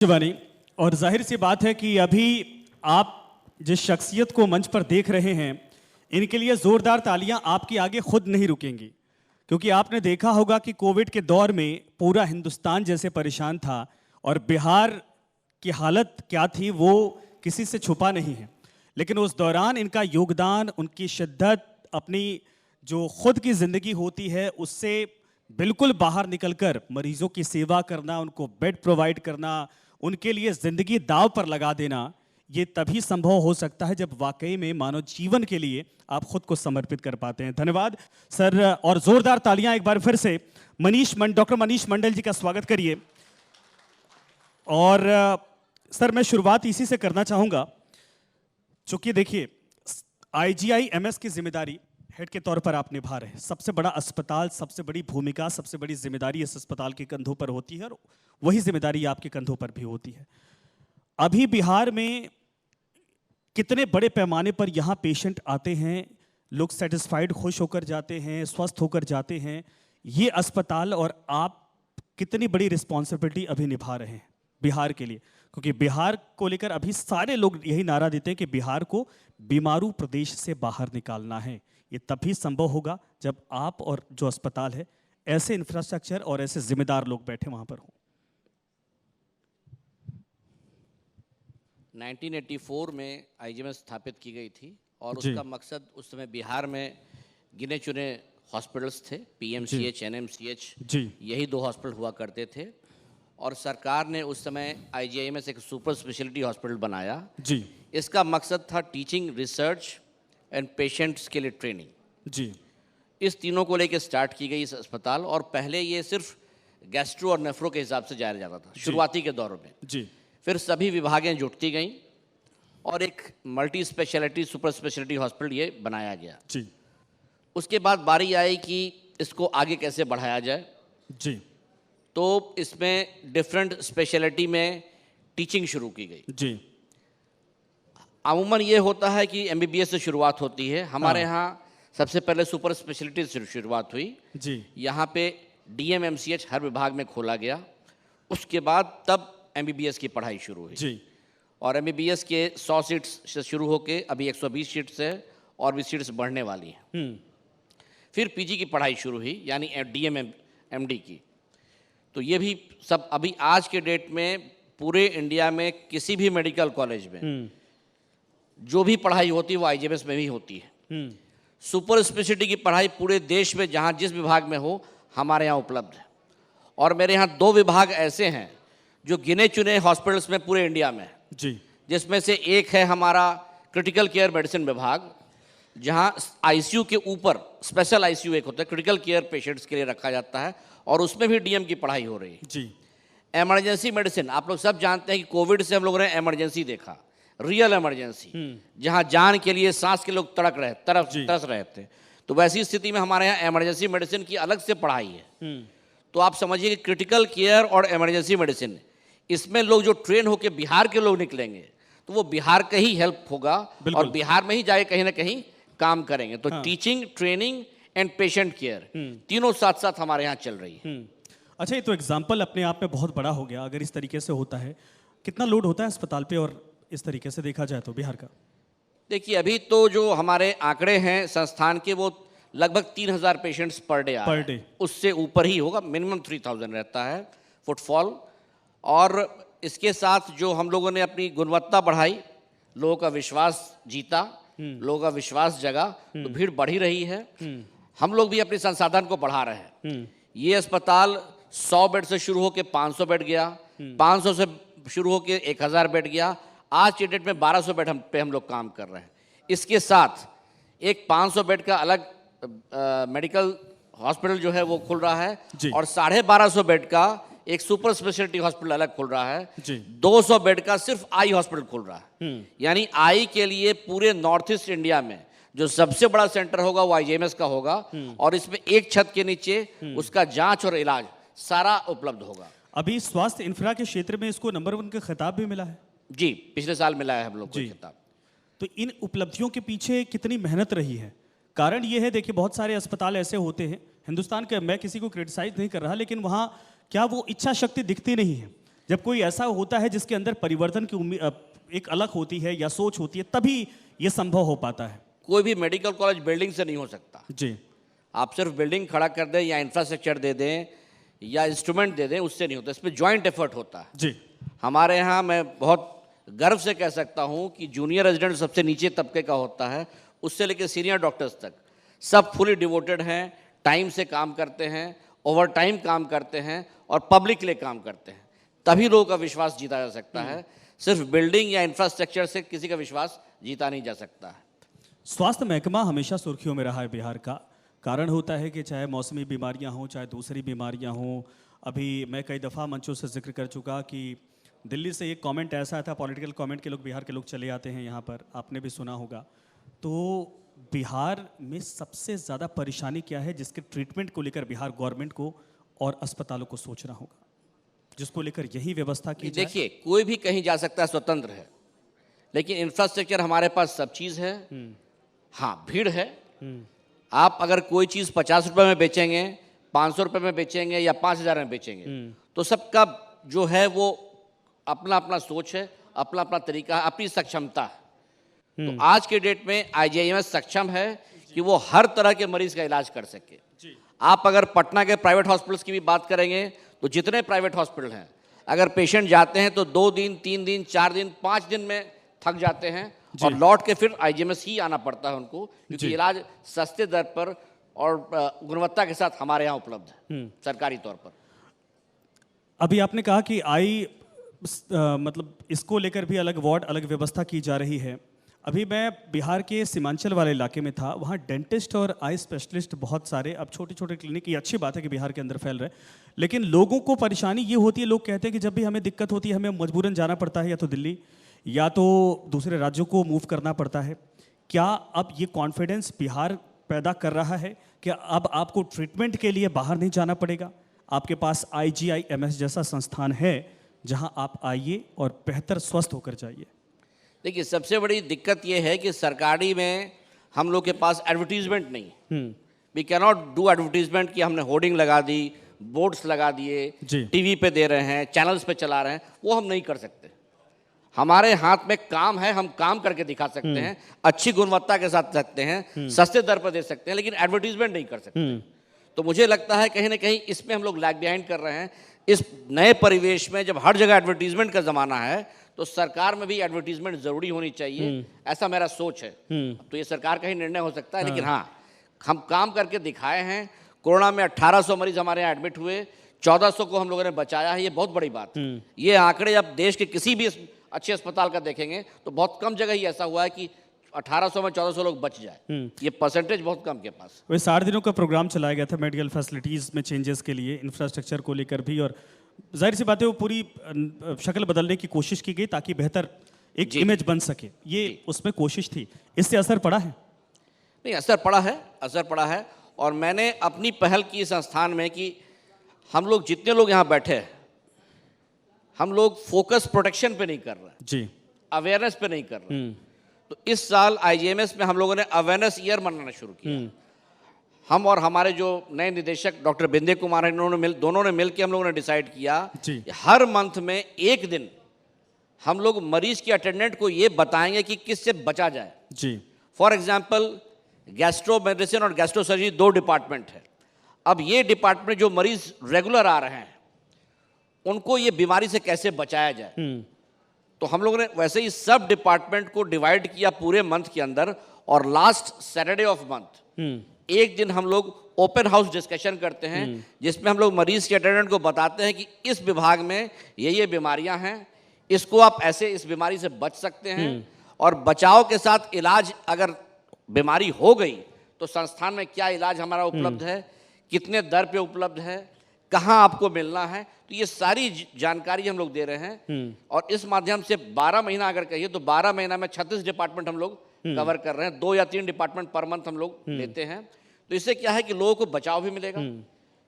शिवानी, और जाहिर सी बात है कि अभी आप जिस शख्सियत को मंच पर देख रहे हैं, इनके लिए जोरदार तालियां आपके आगे खुद नहीं रुकेंगी, क्योंकि आपने देखा होगा कि कोविड के दौर में पूरा हिंदुस्तान जैसे परेशान था और बिहार की हालत क्या थी वो किसी से छुपा नहीं है। लेकिन उस दौरान इनका योगदान, उनकी शिद्दत, अपनी जो खुद की ज़िंदगी होती है उससे बिल्कुल बाहर निकलकर मरीजों की सेवा करना, उनको बेड प्रोवाइड करना, उनके लिए ज़िंदगी दांव पर लगा देना, ये तभी संभव हो सकता है जब वाकई में मानव जीवन के लिए आप खुद को समर्पित कर पाते हैं। धन्यवाद सर, और ज़ोरदार तालियां एक बार फिर से डॉक्टर मनीष मंडल जी का स्वागत करिए। और सर, मैं शुरुआत इसी से करना चाहूँगा, चूँकि देखिए IGI-MS की जिम्मेदारी हेड के तौर पर आप निभा रहे हैं। सबसे बड़ा अस्पताल, सबसे बड़ी भूमिका, सबसे बड़ी जिम्मेदारी इस अस्पताल के कंधों पर होती है और वही जिम्मेदारी आपके कंधों पर भी होती है। अभी बिहार में कितने बड़े पैमाने पर यहाँ पेशेंट आते हैं, लोग सेटिस्फाइड, खुश होकर जाते हैं, स्वस्थ होकर जाते हैं। ये अस्पताल और आप कितनी बड़ी रिस्पॉन्सिबिलिटी अभी निभा रहे हैं बिहार के लिए, क्योंकि बिहार को लेकर अभी सारे लोग यही नारा देते हैं कि बिहार को बीमारू प्रदेश से बाहर निकालना है। ये तभी संभव होगा जब आप और जो अस्पताल है ऐसे इंफ्रास्ट्रक्चर और ऐसे जिम्मेदार लोग बैठे वहां पर हों। 1984 में IGI-MS स्थापित की गई थी और उसका मकसद उस समय बिहार में गिने चुने हॉस्पिटल्स थे, PMCH, NMCH, यही 2 हॉस्पिटल हुआ करते थे। और सरकार ने उस समय IGI-MS एक सुपर स्पेशलिटी हॉस्पिटल बनाया जी। इसका मकसद था टीचिंग, रिसर्च एंड पेशेंट्स के लिए ट्रेनिंग जी। इस तीनों को लेकर स्टार्ट की गई इस अस्पताल, और पहले ये सिर्फ गैस्ट्रो और नेफ्रो के हिसाब से जाया जाता था शुरुआती के दौर में जी। फिर सभी विभागें जुटती गईं और एक multi speciality super speciality hospital ये बनाया गया जी। उसके बाद बारी आई कि इसको आगे कैसे बढ़ाया जाए जी। तो इसमें डिफरेंट स्पेशलिटी में टीचिंग शुरू की गई जी। अमूमन ये होता है कि MBBS से शुरुआत होती है। हमारे यहाँ सबसे पहले सुपर स्पेशलिटी से शुरुआत हुई जी। यहाँ पे DMMCH हर विभाग में खोला गया। उसके बाद तब MBBS की पढ़ाई शुरू हुई जी। और MBBS के 100 सीट्स से शुरू होके अभी 120 सीट्स है और भी सीट्स बढ़ने वाली हैं। फिर PG की पढ़ाई शुरू हुई, यानी DMMD की। तो ये भी सब अभी आज के डेट में पूरे इंडिया में किसी भी मेडिकल कॉलेज में जो भी पढ़ाई होती है वो IGI-MS में भी होती है। सुपर स्पेशलिटी की पढ़ाई पूरे देश में जहाँ जिस विभाग में हो हमारे यहाँ उपलब्ध है। और मेरे यहाँ 2 विभाग ऐसे हैं जो गिने चुने हॉस्पिटल्स में पूरे इंडिया में जी, जिसमें से एक है हमारा क्रिटिकल केयर मेडिसिन विभाग, जहाँ ICU के ऊपर स्पेशल ICU एक होता है, क्रिटिकल केयर पेशेंट्स के लिए रखा जाता है, और उसमें भी DM की पढ़ाई हो रही है जी। इमरजेंसी मेडिसिन, आप लोग सब जानते हैं कि कोविड से हम लोगों ने इमरजेंसी देखा, रियल इमरजेंसी, जहाँ जान के लिए, सांस के लोग तरस रहे थे। तो वैसी स्थिति में हमारे यहाँ इमरजेंसी मेडिसिन की अलग से पढ़ाई है। तो आप समझिए कि क्रिटिकल केयर और इमरजेंसी मेडिसिन, इसमें लोग जो ट्रेन होकर बिहार के लोग निकलेंगे तो वो बिहार का ही हेल्प होगा और बिहार में ही जाके कहीं ना कहीं काम करेंगे। तो teaching, training and patient care तीनों साथ साथ हमारे यहाँ चल रही है। अच्छा, ये तो एग्जाम्पल अपने आप में बहुत बड़ा हो गया। अगर इस तरीके से होता है, कितना लोड होता है अस्पताल पे, और इस तरीके से देखा जाए तो बिहार का? देखिए, अभी तो जो हमारे आंकड़े हैं संस्थान के, वो लगभग 3000 पेशेंट्स पर डे, उससे ऊपर ही होगा। मिनिमम 3000 रहता है फुटफॉल। और इसके साथ जो हम लोगों ने अपनी गुणवत्ता बढ़ाई, लोगों का विश्वास जीता, लोगों का विश्वास जगा, तो भीड़ बढ़ ही रही है। हम लोग भी अपने संसाधन को बढ़ा रहे हैं। ये अस्पताल 100 बेड से शुरू होकर 500 बेड गया, 500 से शुरू होकर 1000 बेड गया। आज के डेट में 1200 बेड पे हम लोग काम कर रहे हैं। इसके साथ एक 500 बेड का अलग मेडिकल हॉस्पिटल जो है वो खुल रहा है, और 1250 बेड का एक सुपर स्पेशलिटी हॉस्पिटल अलग खुल रहा है। 200 बेड का सिर्फ आई हॉस्पिटल खुल रहा है। यानी आई के लिए पूरे नॉर्थ ईस्ट इंडिया में जो सबसे बड़ा सेंटर होगा वो IGI-MS का होगा, और इसमें एक छत के नीचे उसका जांच और इलाज सारा उपलब्ध होगा। अभी स्वास्थ्य इंफ्रा के क्षेत्र में इसको नंबर 1 का खिताब भी मिला है जी, पिछले साल मिला है हम लोग को खिताब। तो इन उपलब्धियों के पीछे कितनी मेहनत रही है? कारण ये है, देखिए बहुत सारे अस्पताल ऐसे होते हैं हिंदुस्तान के, मैं किसी को क्रिटिसाइज नहीं कर रहा, लेकिन वहाँ क्या वो इच्छा शक्ति दिखती नहीं है। जब कोई ऐसा होता है जिसके अंदर परिवर्तन की एक अलग होती है या सोच होती है, तभी ये संभव हो पाता है। कोई भी मेडिकल कॉलेज बिल्डिंग से नहीं हो सकता। जी। आप सिर्फ बिल्डिंग खड़ा कर दें या इंफ्रास्ट्रक्चर दे दें या इंस्ट्रूमेंट दे दें, उससे नहीं होता। इसमें जॉइंट एफर्ट होता है। जी। हमारे यहाँ मैं बहुत गर्व से कह सकता हूँ कि जूनियर रेजिडेंट सबसे नीचे तबके का होता है, उससे लेकर सीनियर डॉक्टर्स तक सब फुली डिवोटेड हैं, टाइम से काम करते हैं, ओवर टाइम काम करते हैं और पब्लिक के लिए काम करते हैं। तभी लोगों का विश्वास जीता जा सकता है। सिर्फ बिल्डिंग या इंफ्रास्ट्रक्चर से किसी का विश्वास जीता नहीं जा सकता है। स्वास्थ्य महकमा हमेशा सुर्खियों में रहा है बिहार का। कारण होता है कि चाहे मौसमी बीमारियां हों, चाहे दूसरी बीमारियां हों। अभी मैं कई दफ़ा मंचों से जिक्र कर चुका कि दिल्ली से एक कमेंट ऐसा था, पॉलिटिकल कमेंट के लोग, बिहार के लोग चले आते हैं यहाँ पर, आपने भी सुना होगा। तो बिहार में सबसे ज़्यादा परेशानी क्या है जिसके ट्रीटमेंट को लेकर बिहार गवर्नमेंट को और अस्पतालों को सोचना होगा, जिसको लेकर यही व्यवस्था की जाए? देखिए, कोई भी कहीं जा सकता है, स्वतंत्र है, लेकिन इंफ्रास्ट्रक्चर हमारे पास सब चीज़ है। हाँ, भीड़ है। आप अगर कोई चीज़ 50 रुपये में बेचेंगे, 500 रुपये में बेचेंगे या 5000 में बेचेंगे, तो सबका जो है वो अपना अपना सोच है, अपना अपना तरीका है, अपनी सक्षमता है। तो आज के डेट में आईजीआईएमएस सक्षम है कि वो हर तरह के मरीज का इलाज कर सके। आप अगर पटना के प्राइवेट हॉस्पिटल्स की भी बात करेंगे तो जितने प्राइवेट हॉस्पिटल हैं, अगर पेशेंट जाते हैं तो 2 दिन, 3 दिन, 4 दिन, 5 दिन में थक जाते हैं और लौट के फिर आईजीएमएस ही आना पड़ता है उनको, क्योंकि इलाज सस्ते दर पर और गुणवत्ता के साथ हमारे यहाँ उपलब्ध है सरकारी तौर पर। अभी आपने कहा कि मतलब इसको लेकर भी अलग वार्ड, अलग व्यवस्था की जा रही है। अभी मैं बिहार के सीमांचल वाले इलाके में था, वहाँ डेंटिस्ट और आई स्पेशलिस्ट बहुत सारे, अब छोटे छोटे क्लिनिक, ये अच्छी बात है कि बिहार के अंदर फैल रहे, लेकिन लोगों को परेशानी ये होती है, लोग कहते हैं कि जब भी हमें दिक्कत होती है हमें मजबूरन जाना पड़ता है या तो दिल्ली या तो दूसरे राज्यों को मूव करना पड़ता है। क्या अब ये कॉन्फिडेंस बिहार पैदा कर रहा है कि अब आपको ट्रीटमेंट के लिए बाहर नहीं जाना पड़ेगा, आपके पास आईजीआईएमएस जैसा संस्थान है जहाँ आप आइए और बेहतर स्वस्थ होकर जाइए? देखिए, सबसे बड़ी दिक्कत ये है कि सरकारी में हम लोग के पास एडवर्टीजमेंट नहीं। We can not do advertisement कि हमने होर्डिंग लगा दी, बोर्ड्स लगा दिए, टीवी पे दे रहे हैं, चैनल्स पे चला रहे हैं, वो हम नहीं कर सकते। हमारे हाथ में काम है, हम काम करके दिखा सकते हैं, अच्छी गुणवत्ता के साथ सकते हैं, सस्ते दर पर दे सकते हैं, लेकिन एडवर्टीजमेंट नहीं कर सकते। तो मुझे लगता है कहीं ना कहीं इसमें हम लोग लैग बिहाइंड कर रहे हैं। इस नए परिवेश में जब हर जगह एडवर्टीजमेंट का जमाना है तो सरकार में भी एडवर्टीजमेंट जरूरी होनी चाहिए, ऐसा मेरा सोच है। तो ये सरकार का ही निर्णय हो सकता है, लेकिन हाँ, हम काम करके दिखाए हैं। कोरोना में 1800 मरीज हमारे यहाँ एडमिट हुए, 1400 को हम लोगों ने बचाया है, ये बहुत बड़ी बात है। ये आंकड़े अब देश के किसी भी अच्छे अस्पताल का देखेंगे तो बहुत कम जगह ही ऐसा हुआ है कि 1800 में 1400 लोग बच जाए। ये परसेंटेज बहुत कम के पास। वही 60 दिनों का प्रोग्राम चलाया गया था मेडिकल फैसिलिटीज़ में चेंजेस के लिए, इंफ्रास्ट्रक्चर को लेकर भी, और जाहिर सी बात है वो पूरी शक्ल बदलने की कोशिश की गई ताकि बेहतर एक इमेज बन सके। ये उसमें कोशिश थी, इससे असर पड़ा है? नहीं, असर पड़ा है, असर पड़ा है। और मैंने अपनी पहल की संस्थान में कि हम लोग जितने लोग यहाँ बैठे हैं, हम लोग फोकस प्रोटेक्शन पे नहीं कर रहे जी, अवेयरनेस पे नहीं कर रहे। तो इस साल आईजीएमएस में हम लोगों ने अवेयरनेस ईयर मनाना शुरू किया। हम और हमारे जो नए निदेशक डॉक्टर बिंदे कुमार हैं, दोनों ने मिलकर हम लोगों ने डिसाइड किया कि हर मंथ में एक दिन हम लोग मरीज के अटेंडेंट को ये बताएंगे कि किससे बचा जाए जी। फॉर एग्जाम्पल, गैस्ट्रो मेडिसिन और गैस्ट्रो सर्जरी 2 डिपार्टमेंट है। अब ये डिपार्टमेंट जो मरीज रेगुलर आ रहे हैं उनको ये बीमारी से कैसे बचाया जाए, तो हम लोगों ने वैसे ही सब डिपार्टमेंट को डिवाइड किया पूरे मंथ के अंदर, और लास्ट सैटरडे ऑफ मंथ एक दिन हम लोग ओपन हाउस डिस्कशन करते हैं, जिसमें हम लोग मरीज के अटेंडेंट को बताते हैं कि इस विभाग में ये बीमारियां हैं, इसको आप ऐसे इस बीमारी से बच सकते हैं, और बचाव के साथ इलाज, अगर बीमारी हो गई तो संस्थान में क्या इलाज हमारा उपलब्ध है, कितने दर पे उपलब्ध है, कहाँ आपको मिलना है। तो ये सारी जानकारी हम लोग दे रहे हैं, और इस माध्यम से 12 महीना अगर कहिए तो 12 महीना में 36 डिपार्टमेंट हम लोग कवर कर रहे हैं। 2 या 3 डिपार्टमेंट पर मंथ हम लोग लेते हैं। तो इससे क्या है कि लोगों को बचाव भी मिलेगा,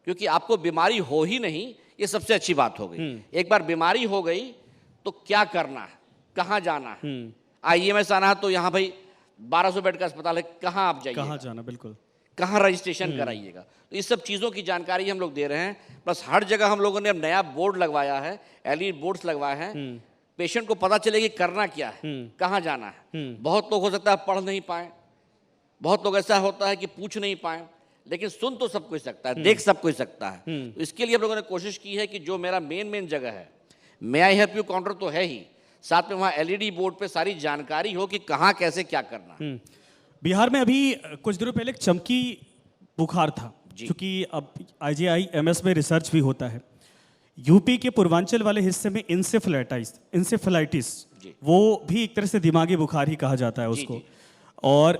क्योंकि आपको बीमारी हो ही नहीं, ये सबसे अच्छी बात हो गई। एक बार बीमारी हो गई तो क्या करना है, कहाँ जाना है, आईएमएस आना है तो यहाँ भाई 1200 बेड का अस्पताल है, कहाँ आप जाइए, कहाँ जाना, बिल्कुल। कहाँ रजिस्ट्रेशन कराइएगा। तो इस सब चीज़ों की जानकारी हम लोग दे रहे हैं। प्लस हर जगह हम लोगों ने अब नया बोर्ड लगवाया है, LED बोर्ड्स लगवाए हैं, पेशेंट को पता चले कि करना क्या है, कहाँ जाना है। बहुत लोग हो सकता है पढ़ नहीं पाए, बहुत लोग ऐसा होता है कि पूछ नहीं पाए, लेकिन सुन तो सब कोई सकता है, देख सब कोई सकता है। तो इसके लिए हम लोगों ने कोशिश की है कि जो मेरा मेन जगह है, मे आई हेल्प यू काउंटर तो है ही, साथ में वहाँ LED बोर्ड पे सारी जानकारी हो कि कहाँ कैसे क्या करना है। बिहार में अभी कुछ दिनों पहले एक चमकी बुखार था, क्योंकि अब IGI-MS में रिसर्च भी होता है। यूपी के पूर्वांचल वाले हिस्से में इंसेफेलाइटिस वो भी एक तरह से दिमागी बुखार ही कहा जाता है उसको। और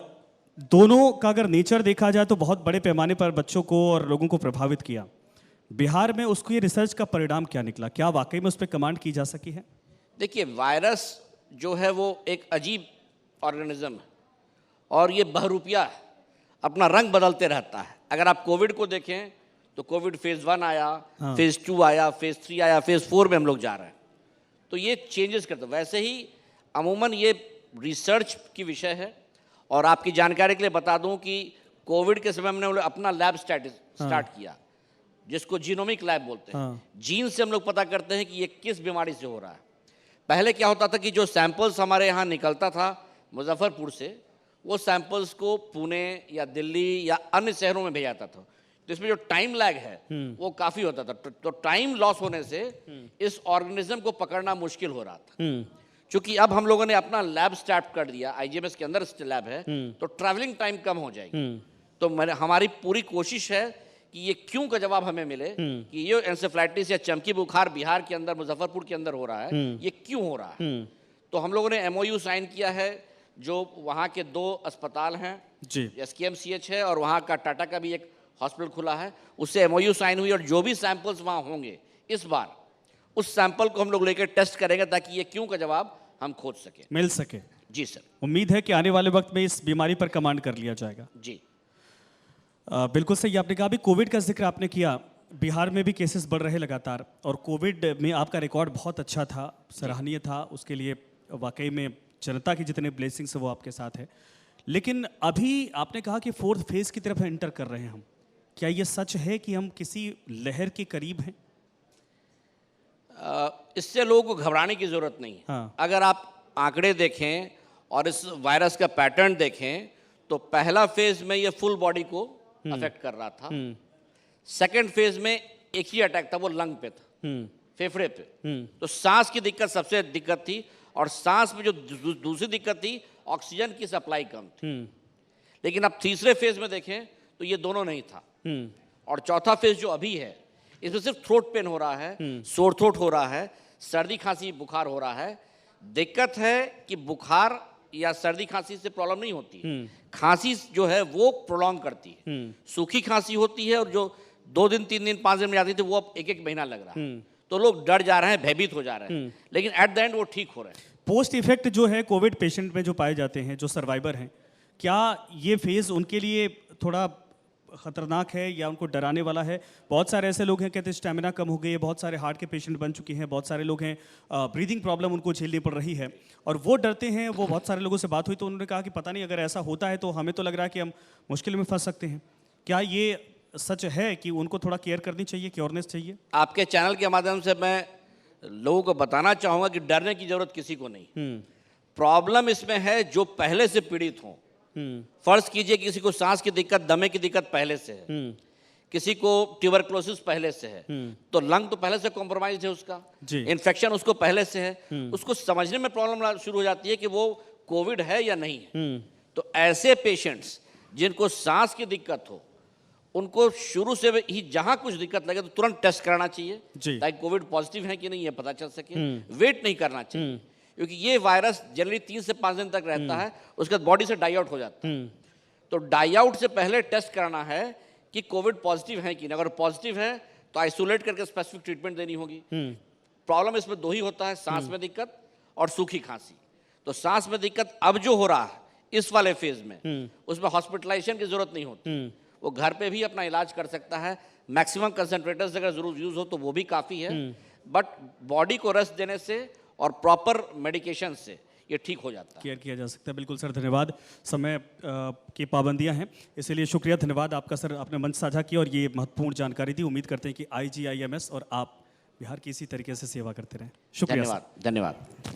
दोनों का अगर नेचर देखा जाए तो बहुत बड़े पैमाने पर बच्चों को और लोगों को प्रभावित किया। बिहार में उसको ये रिसर्च का परिणाम क्या निकला, क्या वाकई में उस पर कमांड की जा सकी है? देखिए, वायरस जो है वो एक अजीब ऑर्गेनिज्म है और ये बहरूपिया है, अपना रंग बदलते रहता है। अगर आप कोविड को देखें तो कोविड फेज 1 आया, फेज 2 आया, फेज 3 आया, फेज 4 में हम लोग जा रहे हैं। तो ये चेंजेस करते, वैसे ही अमूमन ये रिसर्च की विषय है। और आपकी जानकारी के लिए बता दूं कि कोविड के समय हमने अपना लैब स्टार्ट किया, जिसको जीनोमिक लैब बोलते हैं। जीन से हम लोग पता करते हैं कि ये किस बीमारी से हो रहा है। पहले क्या होता था कि जो सैंपल्स हमारे यहाँ निकलता था मुजफ्फरपुर से, वो सैंपल्स को पुणे या दिल्ली या अन्य शहरों में भेजा जाता था। तो इसमें जो टाइम लैग है वो काफ़ी होता था। तो टाइम लॉस होने से इस ऑर्गेनिज्म को पकड़ना मुश्किल हो रहा था। क्योंकि अब हम लोगों ने अपना लैब स्टार्ट कर दिया, IGMS के अंदर लैब है, तो ट्रैवलिंग टाइम कम हो जाएगी। तो हमारी पूरी कोशिश है कि ये क्यों का जवाब हमें मिले कि ये एंसेफ्लाइटिस या चमकी बुखार बिहार के अंदर, मुजफ्फरपुर के अंदर हो रहा है, ये क्यों हो रहा है। तो हम लोगों ने MOU साइन किया है, जो वहाँ के 2 अस्पताल हैं, SKMCH है और वहाँ का टाटा का भी एक हॉस्पिटल खुला है, उससे MOU साइन हुई। और जो भी सैंपल्स वहाँ होंगे इस बार, उस सैंपल को हम लोग लेकर टेस्ट करेंगे ताकि ये क्यों का जवाब हम खोज सके, मिल सके। जी सर। उम्मीद है कि आने वाले वक्त में इस बीमारी पर कमांड कर लिया जाएगा। जी बिल्कुल सही आपने कहा। अभी कोविड का जिक्र आपने किया, बिहार में भी केसेस बढ़ रहे लगातार, और कोविड में आपका रिकॉर्ड बहुत अच्छा था, सराहनीय था। उसके लिए वाकई में जनता की जितने ब्लेसिंग्स हैं वो आपके साथ है। लेकिन अभी आपने कहा कि 4th फेज की तरफ एंटर कर रहे हैं हम, क्या ये सच है कि हम किसी लहर के करीब हैं? इससे लोगों को घबराने की जरूरत नहीं है। अगर आप आंकड़े देखें और इस वायरस का पैटर्न देखें तो पहला फेज में ये फुल बॉडी को अफेक्ट कर रहा था। सेकंड फेज में एक ही अटैक था, वो लंग पे था, फेफड़े पे। तो सांस की दिक्कत सबसे दिक्कत थी, और सांस में जो दूसरी दिक्कत थी, ऑक्सीजन की सप्लाई कम थी। लेकिन अब तीसरे फेज में देखें तो ये दोनों नहीं था। और चौथा फेज जो अभी है, इसमें सिर्फ थ्रोट पेन हो रहा है, सोर थ्रोट हो रहा है, सर्दी खांसी बुखार हो रहा है। दिक्कत है कि बुखार या सर्दी खांसी से प्रॉब्लम नहीं होती, खांसी जो है वो प्रोलॉन्ग करती है। सूखी खांसी होती है और जो 2 दिन 3 दिन 5 दिन में जाती थी वो अब 1-1 महीना लग रहा है। तो लोग डर जा रहे हैं, भयभीत हो जा रहे हैं, लेकिन एट द एंड वो ठीक हो रहे हैं। पोस्ट इफेक्ट जो है कोविड पेशेंट में जो पाए जाते हैं, जो सर्वाइवर हैं, क्या ये फेज उनके लिए थोड़ा खतरनाक है या उनको डराने वाला है? बहुत सारे ऐसे लोग हैं कहते हैं स्टेमिना कम हो गई है, बहुत सारे हार्ट के पेशेंट बन चुके हैं, बहुत सारे लोग हैं ब्रीदिंग प्रॉब्लम उनको झेलनी पड़ रही है और वो डरते हैं। वो बहुत सारे लोगों से बात हुई तो उन्होंने कहा कि पता नहीं अगर ऐसा होता है तो हमें तो लग रहा है कि हम मुश्किल में फंस सकते हैं। क्या ये सच है कि उनको थोड़ा केयर करनी चाहिए, क्योरनेस चाहिए? आपके चैनल के माध्यम से मैं लोगों को बताना चाहूँगा कि डरने की जरूरत किसी को नहीं। प्रॉब्लम इसमें है जो पहले से पीड़ित हों। फर्ज कीजिए किसी को सांस की दिक्कत, दमे की दिक्कत पहले से है, किसी को ट्यूबरक्लोसिस पहले से है, तो लंग तो पहले से कॉम्प्रोमाइज है, उसका इन्फेक्शन उसको पहले से है। उसको समझने में प्रॉब्लम शुरू हो जाती है कि वो कोविड है या नहीं है। तो ऐसे पेशेंट्स जिनको सांस की दिक्कत हो, उनको शुरू से ही जहां कुछ दिक्कत लगे तो तुरंत टेस्ट कराना चाहिए ताकि कोविड पॉजिटिव है कि नहीं ये पता चल सके। वेट नहीं करना चाहिए, क्योंकि ये वायरस जनरली 3 से 5 दिन तक रहता है, उसके बाद बॉडी से डाई आउट हो जाता है। तो डाई आउट से पहले टेस्ट कराना है कि कोविड पॉजिटिव है कि नहीं। अगर पॉजिटिव है तो आइसोलेट करके स्पेसिफिक ट्रीटमेंट देनी होगी। प्रॉब्लम इसमें 2 ही होता है, सांस में दिक्कत और सूखी खांसी। तो सांस में दिक्कत अब जो हो रहा है इस वाले फेज में, उसमें हॉस्पिटलाइजेशन की जरूरत नहीं होती, वो घर पे भी अपना इलाज कर सकता है। मैक्सिमम कंसंट्रेटर्स अगर जरूर यूज हो तो वो भी काफ़ी है। बट बॉडी को रेस्ट देने से और प्रॉपर मेडिकेशन से ये ठीक हो जाता है। केयर किया जा सकता है। बिल्कुल सर, धन्यवाद। समय की पाबंदियां हैं, इसीलिए शुक्रिया, धन्यवाद आपका सर, आपने मंच साझा किया और ये महत्वपूर्ण जानकारी दी। उम्मीद करते हैं कि IGIMS और आप बिहार की इसी तरीके से सेवा करते रहें। शुक्रिया सर। धन्यवाद, धन्यवाद।